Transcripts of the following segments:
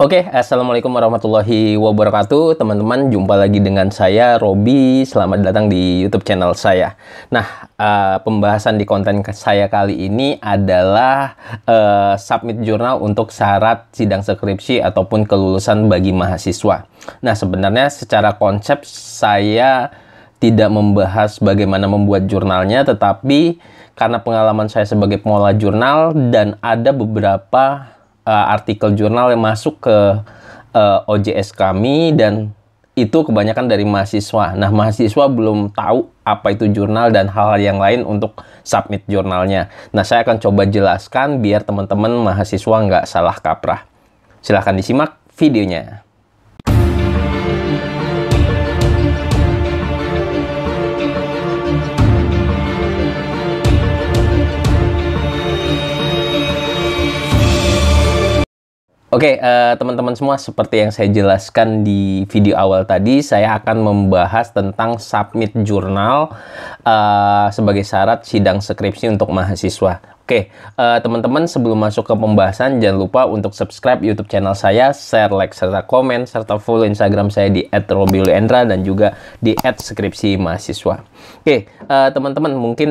Oke, Assalamualaikum warahmatullahi wabarakatuh. Teman-teman, jumpa lagi dengan saya, Robi. Selamat datang di YouTube channel saya. Nah, pembahasan di konten saya kali ini adalah submit jurnal untuk syarat sidang skripsi ataupun kelulusan bagi mahasiswa. Nah, sebenarnya secara konsep saya tidak membahas bagaimana membuat jurnalnya, tetapi karena pengalaman saya sebagai pengelola jurnal dan ada beberapa artikel jurnal yang masuk ke OJS kami, dan itu kebanyakan dari mahasiswa. Nah, mahasiswa belum tahu apa itu jurnal dan hal-hal yang lain untuk submit jurnalnya. Nah, saya akan coba jelaskan biar teman-teman mahasiswa nggak salah kaprah. Silahkan disimak videonya. Oke, teman-teman semua, seperti yang saya jelaskan di video awal tadi, saya akan membahas tentang submit jurnal sebagai syarat sidang skripsi untuk mahasiswa. Oke, teman-teman, sebelum masuk ke pembahasan, jangan lupa untuk subscribe YouTube channel saya, share, like, serta komen, serta follow Instagram saya di @robiuliendra dan juga di @skripsimahasiswa. Oke, teman-teman, mungkin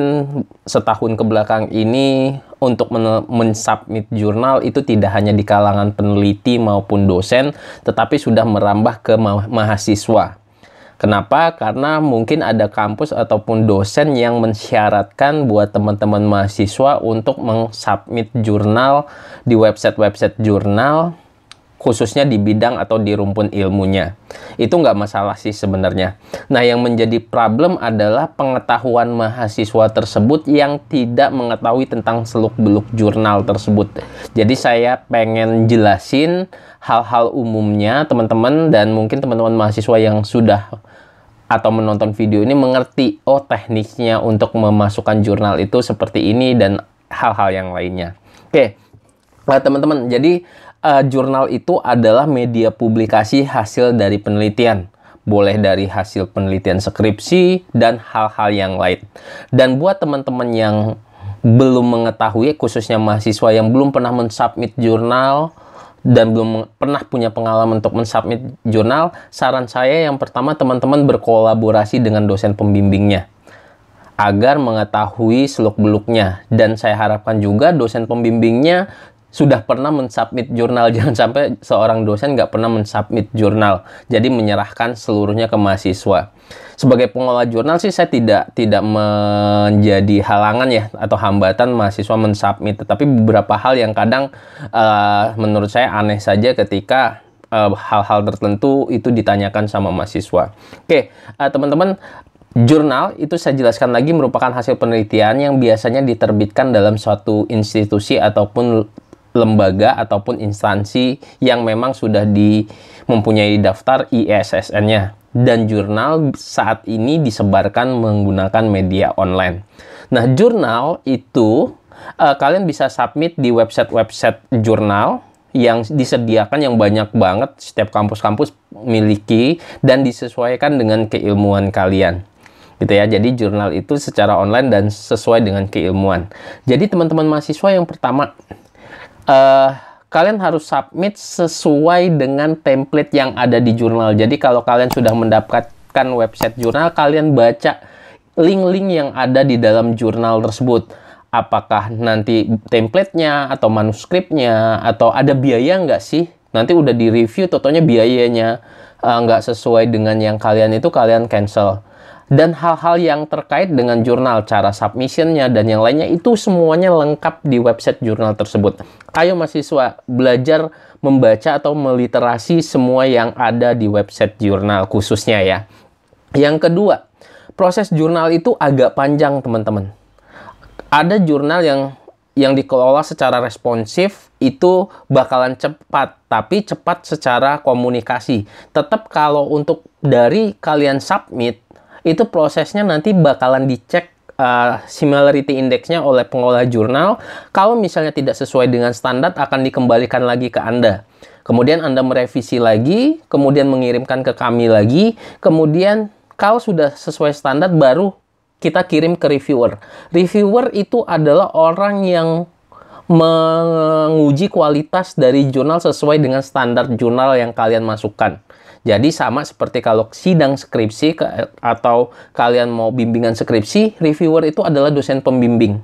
setahun ke belakang ini untuk mensubmit jurnal itu tidak hanya di kalangan peneliti maupun dosen, tetapi sudah merambah ke mahasiswa. Kenapa? Karena mungkin ada kampus ataupun dosen yang mensyaratkan buat teman-teman mahasiswa untuk mensubmit jurnal di website-website jurnal, khususnya di bidang atau di rumpun ilmunya. Itu nggak masalah sih sebenarnya. Nah, yang menjadi problem adalah pengetahuan mahasiswa tersebut yang tidak mengetahui tentang seluk-beluk jurnal tersebut. Jadi saya pengen jelasin hal-hal umumnya, teman-teman, dan mungkin teman-teman mahasiswa yang sudah atau menonton video ini mengerti, oh, tekniknya untuk memasukkan jurnal itu seperti ini dan hal-hal yang lainnya. Oke, teman-teman, jadi jurnal itu adalah media publikasi hasil dari penelitian. Boleh dari hasil penelitian skripsi dan hal-hal yang lain. Dan buat teman-teman yang belum mengetahui, khususnya mahasiswa yang belum pernah mensubmit jurnal dan belum pernah punya pengalaman untuk mensubmit jurnal, saran saya yang pertama, teman-teman berkolaborasi dengan dosen pembimbingnya agar mengetahui seluk-beluknya. Dan saya harapkan juga dosen pembimbingnya sudah pernah mensubmit jurnal. Jangan sampai seorang dosen nggak pernah mensubmit jurnal, jadi menyerahkan seluruhnya ke mahasiswa. Sebagai pengelola jurnal sih saya tidak menjadi halangan ya atau hambatan mahasiswa mensubmit, tetapi beberapa hal yang kadang menurut saya aneh saja ketika hal-hal tertentu itu ditanyakan sama mahasiswa. Oke, teman-teman, jurnal itu saya jelaskan lagi merupakan hasil penelitian yang biasanya diterbitkan dalam suatu institusi ataupun lembaga ataupun instansi yang memang sudah mempunyai daftar ISSN-nya. Dan jurnal saat ini disebarkan menggunakan media online. Nah, jurnal itu kalian bisa submit di website-website jurnal yang disediakan, yang banyak banget, setiap kampus-kampus miliki dan disesuaikan dengan keilmuan kalian. Gitu ya. Jadi jurnal itu secara online dan sesuai dengan keilmuan. Jadi teman-teman mahasiswa, yang pertama, kalian harus submit sesuai dengan template yang ada di jurnal. Jadi kalau kalian sudah mendapatkan website jurnal, kalian baca link-link yang ada di dalam jurnal tersebut. Apakah nanti templatenya atau manuskripnya, atau ada biaya nggak sih? Nanti udah di-review, totalnya biayanya nggak sesuai dengan yang kalian itu, kalian cancel. Dan hal-hal yang terkait dengan jurnal, cara submissionnya dan yang lainnya, itu semuanya lengkap di website jurnal tersebut. Ayo mahasiswa, belajar membaca atau meliterasi semua yang ada di website jurnal khususnya ya. Yang kedua, proses jurnal itu agak panjang, teman-teman. Ada jurnal yang dikelola secara responsif, itu bakalan cepat, tapi cepat secara komunikasi. Tetap kalau untuk dari kalian submit, itu prosesnya nanti bakalan dicek similarity index-nya oleh pengelola jurnal. Kalau misalnya tidak sesuai dengan standar, akan dikembalikan lagi ke Anda. Kemudian Anda merevisi lagi, kemudian mengirimkan ke kami lagi. Kemudian kalau sudah sesuai standar, baru kita kirim ke reviewer. Reviewer itu adalah orang yang menguji kualitas dari jurnal sesuai dengan standar jurnal yang kalian masukkan. Jadi sama seperti kalau sidang skripsi atau kalian mau bimbingan skripsi, reviewer itu adalah dosen pembimbing.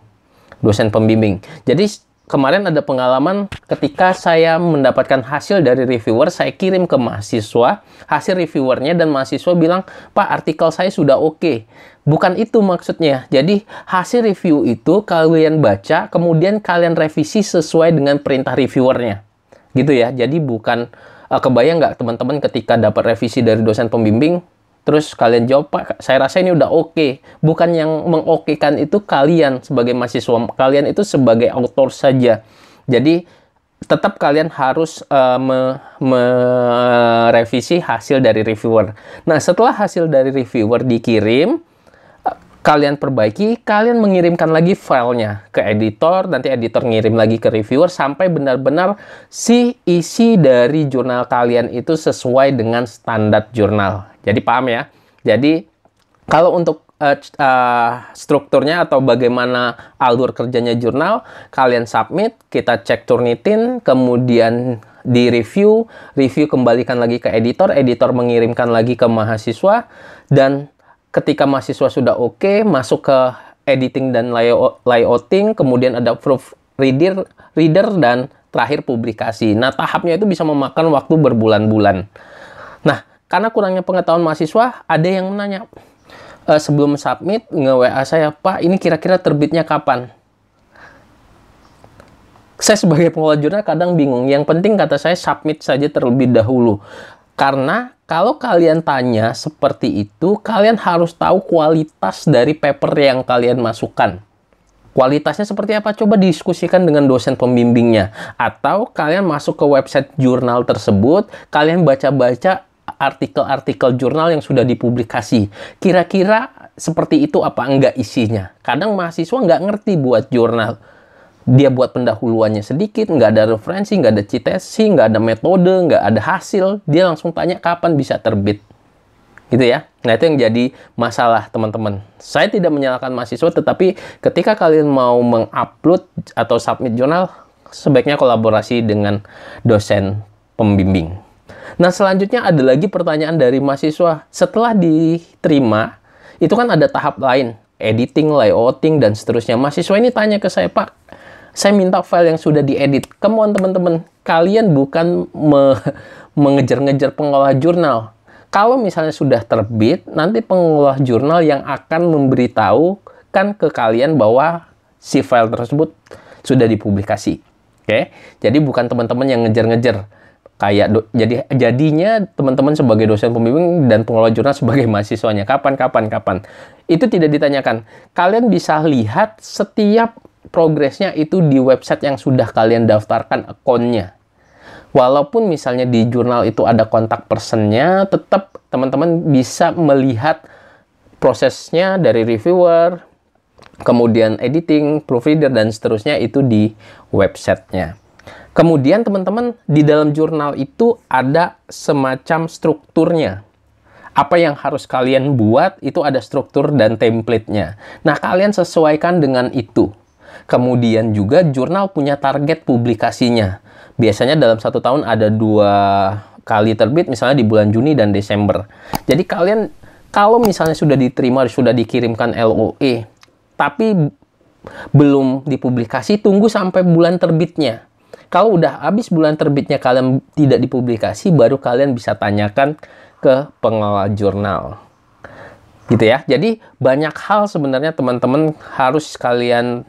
Dosen pembimbing. Jadi kemarin ada pengalaman ketika saya mendapatkan hasil dari reviewer, saya kirim ke mahasiswa, hasil reviewernya, dan mahasiswa bilang, "Pak, artikel saya sudah oke." Bukan itu maksudnya. Jadi, hasil review itu kalian baca, kemudian kalian revisi sesuai dengan perintah reviewernya. Gitu ya. Jadi, bukan, kebayang nggak teman-teman ketika dapat revisi dari dosen pembimbing, terus kalian jawab, "Pak, saya rasa ini udah oke." Bukan yang mengokekan itu kalian sebagai mahasiswa. Kalian itu sebagai autor saja. Jadi, tetap kalian harus merevisi hasil dari reviewer. Nah, setelah hasil dari reviewer dikirim, kalian perbaiki, kalian mengirimkan lagi filenya ke editor, nanti editor ngirim lagi ke reviewer, sampai benar-benar si isi dari jurnal kalian itu sesuai dengan standar jurnal. Jadi paham ya? Jadi kalau untuk strukturnya atau bagaimana alur kerjanya jurnal, kalian submit, kita cek Turnitin, kemudian di-review, kembalikan lagi ke editor, editor mengirimkan lagi ke mahasiswa, dan ketika mahasiswa sudah oke, masuk ke editing dan layouting, kemudian ada proofreader, dan terakhir publikasi. Nah, tahapnya itu bisa memakan waktu berbulan-bulan. Nah, karena kurangnya pengetahuan mahasiswa, ada yang menanya, sebelum submit, nge-WA saya, "Pak, ini kira-kira terbitnya kapan?" Saya sebagai pengelola jurnal kadang bingung. Yang penting kata saya, submit saja terlebih dahulu. Karena kalau kalian tanya seperti itu, kalian harus tahu kualitas dari paper yang kalian masukkan. Kualitasnya seperti apa? Coba diskusikan dengan dosen pembimbingnya. Atau kalian masuk ke website jurnal tersebut, kalian baca-baca artikel-artikel jurnal yang sudah dipublikasi. Kira-kira seperti itu apa enggak isinya? Kadang mahasiswa nggak ngerti buat jurnal. Dia buat pendahuluannya sedikit, nggak ada referensi, nggak ada citasi, nggak ada metode, nggak ada hasil. Dia langsung tanya kapan bisa terbit. Gitu ya. Nah, itu yang jadi masalah, teman-teman. Saya tidak menyalahkan mahasiswa, tetapi ketika kalian mau mengupload atau submit jurnal, sebaiknya kolaborasi dengan dosen pembimbing. Nah, selanjutnya ada lagi pertanyaan dari mahasiswa. Setelah diterima, itu kan ada tahap lain, editing, layouting, dan seterusnya. Mahasiswa ini tanya ke saya, "Pak, saya minta file yang sudah diedit." Come on, teman-teman. Kalian bukan mengejar-ngejar pengolah jurnal. Kalau misalnya sudah terbit, nanti pengolah jurnal yang akan memberitahukan ke kalian bahwa si file tersebut sudah dipublikasi. Oke? Jadi bukan teman-teman yang ngejar-ngejar. Jadinya teman-teman sebagai dosen pembimbing dan pengelola jurnal sebagai mahasiswanya. Kapan. Itu tidak ditanyakan. Kalian bisa lihat setiap progresnya itu di website yang sudah kalian daftarkan akunnya. Walaupun misalnya di jurnal itu ada kontak personnya, tetap teman-teman bisa melihat prosesnya dari reviewer, kemudian editing, proofreader, dan seterusnya itu di websitenya. Kemudian teman-teman, di dalam jurnal itu ada semacam strukturnya. Apa yang harus kalian buat, itu ada struktur dan template-nya. Nah, kalian sesuaikan dengan itu. Kemudian juga jurnal punya target publikasinya. Biasanya dalam 1 tahun ada 2 kali terbit, misalnya di bulan Juni dan Desember. Jadi kalian, kalau misalnya sudah diterima, sudah dikirimkan LOE, tapi belum dipublikasi, tunggu sampai bulan terbitnya. Kalau udah habis bulan terbitnya kalian tidak dipublikasi, baru kalian bisa tanyakan ke pengelola jurnal. Gitu ya. Jadi banyak hal sebenarnya teman-teman harus kalian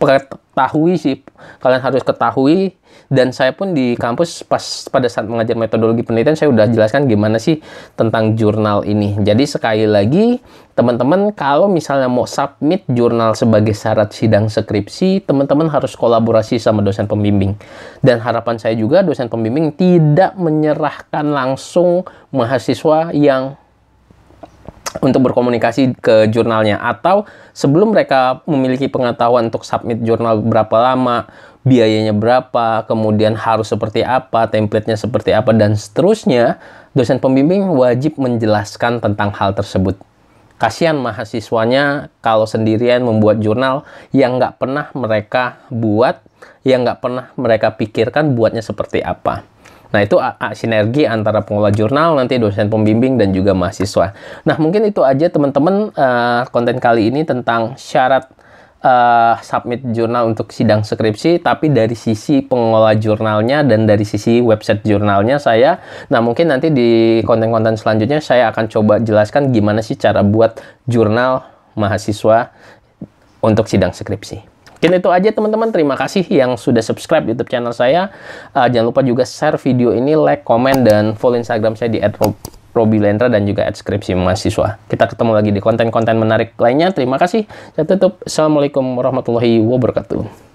ketahui sih. Kalian harus ketahui, dan saya pun di kampus pada saat mengajar metodologi penelitian, saya udah jelaskan gimana sih tentang jurnal ini. Jadi sekali lagi teman-teman, kalau misalnya mau submit jurnal sebagai syarat sidang skripsi, teman-teman harus kolaborasi sama dosen pembimbing. Dan harapan saya juga dosen pembimbing tidak menyerahkan langsung mahasiswa yang untuk berkomunikasi ke jurnalnya, atau sebelum mereka memiliki pengetahuan untuk submit jurnal berapa lama, biayanya berapa, kemudian harus seperti apa, template-nya seperti apa, dan seterusnya, dosen pembimbing wajib menjelaskan tentang hal tersebut. Kasihan mahasiswanya kalau sendirian membuat jurnal yang nggak pernah mereka buat, yang nggak pernah mereka pikirkan buatnya seperti apa. Nah, itu sinergi antara pengelola jurnal, nanti dosen pembimbing, dan juga mahasiswa. Nah, mungkin itu aja teman-teman konten kali ini tentang syarat submit jurnal untuk sidang skripsi, tapi dari sisi pengelola jurnalnya dan dari sisi website jurnalnya saya. Nah, mungkin nanti di konten-konten selanjutnya saya akan coba jelaskan gimana sih cara buat jurnal mahasiswa untuk sidang skripsi. Mungkin itu aja teman-teman. Terima kasih yang sudah subscribe YouTube channel saya. Jangan lupa juga share video ini, like, komen, dan follow Instagram saya di @robilendra dan juga @skripsi mahasiswa. Kita ketemu lagi di konten-konten menarik lainnya. Terima kasih. Saya tutup. Assalamualaikum warahmatullahi wabarakatuh.